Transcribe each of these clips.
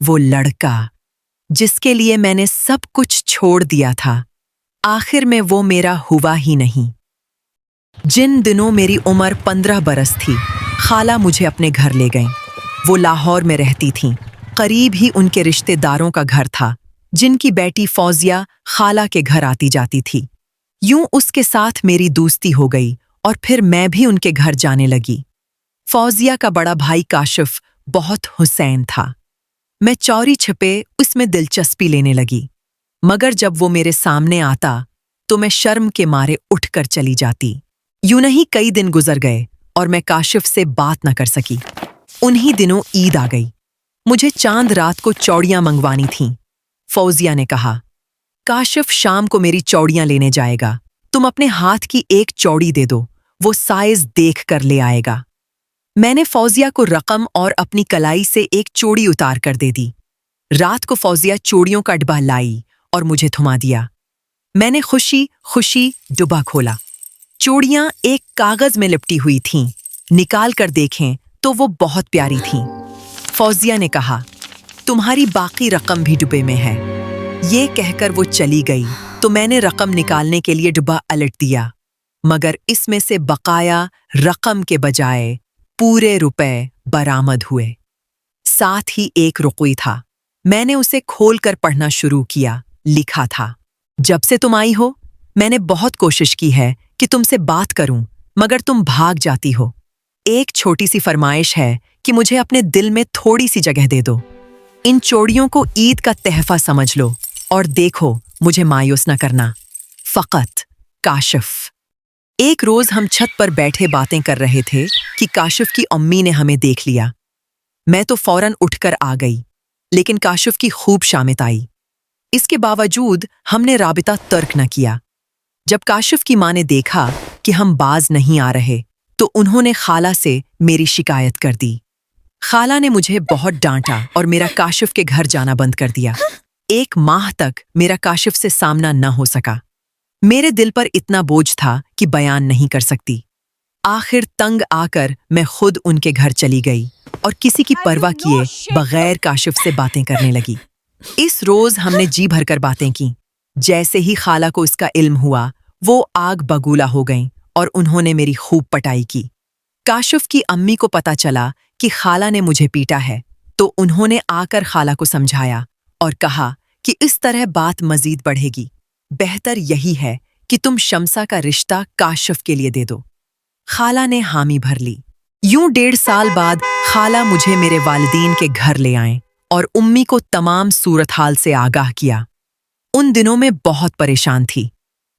वो लड़का जिसके लिए मैंने सब कुछ छोड़ दिया था, आखिर में वो मेरा हुआ ही नहीं। जिन दिनों मेरी उम्र 15 बरस थी, खाला मुझे अपने घर ले गईं। वो लाहौर में रहती थीं। करीब ही उनके रिश्तेदारों का घर था, जिनकी बेटी फौजिया खाला के घर आती जाती थी। यूं उसके साथ मेरी दोस्ती हो गई और फिर मैं भी उनके घर जाने लगी। फौजिया का बड़ा भाई काशिफ बहुत हुसैन था। मैं चौरी छिपे उसमें दिलचस्पी लेने लगी, मगर जब वो मेरे सामने आता तो मैं शर्म के मारे उठकर चली जाती। यूं नहीं कई दिन गुजर गए और मैं काशिफ से बात न कर सकी। उन्हीं दिनों ईद आ गई। मुझे चांद रात को चौड़ियां मंगवानी थीं। फौजिया ने कहा, काशिफ शाम को मेरी चौड़ियां लेने जाएगा, तुम अपने हाथ की एक चौड़ी दे दो, वो साइज देख कर ले आएगा। मैंने फौजिया को रकम और अपनी कलाई से एक चोड़ी उतार कर दे दी। रात को फौजिया चोड़ियों का डब्बा लाई और मुझे थमा दिया। मैंने खुशी खुशी डब्बा खोला। चोड़ियां एक कागज में लिपटी हुई थीं। निकाल कर देखें तो वो बहुत प्यारी थीं। फौजिया ने कहा, तुम्हारी बाकी रकम भी डब्बे में है। ये कहकर वो चली गई तो मैंने रकम निकालने के लिए डब्बा अलट दिया, मगर इसमें से बकाया रकम के बजाय पूरे रुपए बरामद हुए। साथ ही एक रुपया था। मैंने उसे खोलकर पढ़ना शुरू किया। लिखा था, जब से तुम आई हो मैंने बहुत कोशिश की है कि तुमसे बात करूं, मगर तुम भाग जाती हो। एक छोटी सी फरमाइश है कि मुझे अपने दिल में थोड़ी सी जगह दे दो। इन चोड़ियों को ईद का तहफा समझ लो और देखो, मुझे मायूस न करना। फकत काशिफ। एक रोज हम छत पर बैठे बातें कर रहे थे कि काशिफ की अम्मी ने हमें देख लिया। मैं तो फौरन उठकर आ गई, लेकिन काशिफ की खूब शामित आई। इसके बावजूद हमने राबिता तर्क न किया। जब काशिफ की माँ ने देखा कि हम बाज नहीं आ रहे तो उन्होंने खाला से मेरी शिकायत कर दी। खाला ने मुझे बहुत डांटा और मेरा काशिफ के घर जाना बंद कर दिया। 1 माह तक मेरा काशिफ से सामना न हो सका। मेरे दिल पर इतना बोझ था कि बयान नहीं कर सकती। आखिर तंग आकर मैं खुद उनके घर चली गई और किसी की परवाह किए बगैर काशिफ से बातें करने लगी। इस रोज हमने जी भरकर बातें की। जैसे ही खाला को इसका इल्म हुआ, वो आग बगूला हो गईं और उन्होंने मेरी खूब पटाई की। काशिफ की अम्मी को पता चला कि खाला ने मुझे पीटा है, तो उन्होंने आकर खाला को समझाया और कहा कि इस तरह बात मजीद बढ़ेगी। बेहतर यही है कि तुम शम्सा का रिश्ता काशिफ के लिए दे दो। खाला ने हामी भर ली। यूं 1.5 साल बाद खाला मुझे मेरे वालिदीन के घर ले आए और उम्मी को तमाम सूरत हाल से आगाह किया। उन दिनों में बहुत परेशान थी।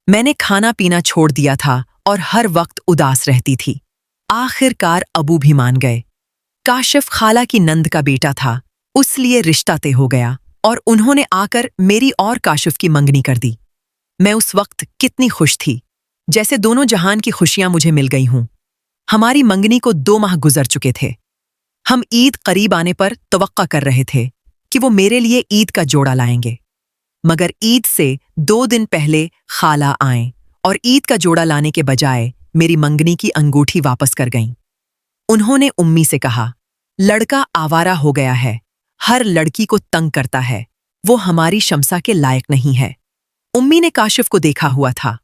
मैंने खाना पीना छोड़ दिया था और हर वक्त उदास रहती थी। आखिरकार अबू भी मान गए। काशिफ खाला की नंद का बेटा था, उसलिए रिश्ता तय हो गया और उन्होंने आकर मेरी और काशिफ की मंगनी कर दी। मैं उस वक्त कितनी खुश थी, जैसे दोनों जहान की खुशियां मुझे मिल गई हूं। हमारी मंगनी को 2 माह गुजर चुके थे। हम ईद करीब आने पर तवक्का कर रहे थे कि वो मेरे लिए ईद का जोड़ा लाएंगे, मगर ईद से 2 दिन पहले खाला आए और ईद का जोड़ा लाने के बजाय मेरी मंगनी की अंगूठी वापस कर गईं। उन्होंने उम्मी से कहा, लड़का आवारा हो गया है, हर लड़की को तंग करता है, वो हमारी शम्सा के लायक नहीं है। उम्मी ने काशिफ को देखा हुआ था।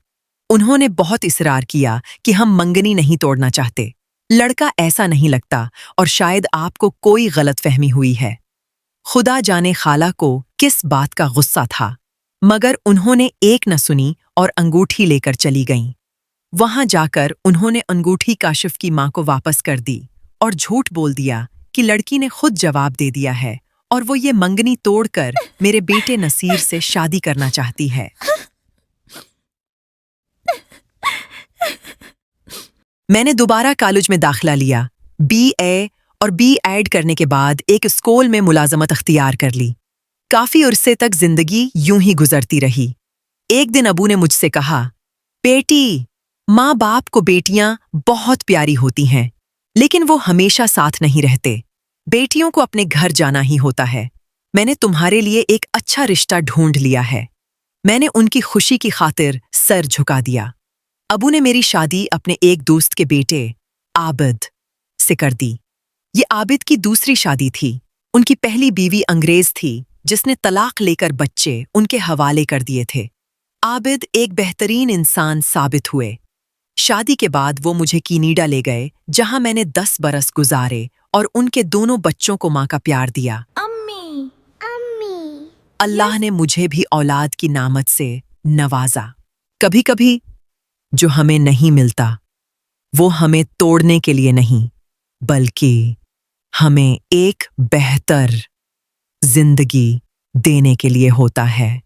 उन्होंने बहुत इसरार किया कि हम मंगनी नहीं तोड़ना चाहते। लड़का ऐसा नहीं लगता और शायद आपको कोई गलतफहमी हुई है। खुदा जाने खाला को किस बात का गुस्सा था, मगर उन्होंने एक न सुनी और अंगूठी लेकर चली गईं। वहां जाकर उन्होंने अंगूठी काशिफ की मां को वापस कर दी और झूठ बोल दिया कि लड़की ने खुद जवाब दे दिया है और वो ये मंगनी तोड़कर मेरे बेटे नसीर से शादी करना चाहती है। मैंने दोबारा कॉलेज में दाखिला लिया। BA और B.Ed करने के बाद एक स्कूल में मुलाजमत अख्तियार कर ली। काफी अरसे तक जिंदगी यूं ही गुजरती रही। एक दिन अबू ने मुझसे कहा, बेटी, माँ बाप को बेटियां बहुत प्यारी होती हैं, लेकिन वो हमेशा साथ नहीं रहते। बेटियों को अपने घर जाना ही होता है। मैंने तुम्हारे लिए एक अच्छा रिश्ता ढूंढ लिया है। मैंने उनकी खुशी की खातिर सर झुका दिया। अबू ने मेरी शादी अपने एक दोस्त के बेटे आबिद से कर दी। ये आबिद की दूसरी शादी थी। उनकी पहली बीवी अंग्रेज थी जिसने तलाक लेकर बच्चे उनके हवाले कर दिए थे। आबिद एक बेहतरीन इंसान साबित हुए। शादी के बाद वो मुझे कीनीडा ले गए जहां मैंने 10 बरस गुजारे और उनके दोनों बच्चों को माँ का प्यार दिया। अम्मी, अम्मी, अल्लाह ने मुझे भी औलाद की नामत से नवाजा। कभी कभी जो हमें नहीं मिलता वो हमें तोड़ने के लिए नहीं बल्कि हमें एक बेहतर जिंदगी देने के लिए होता है।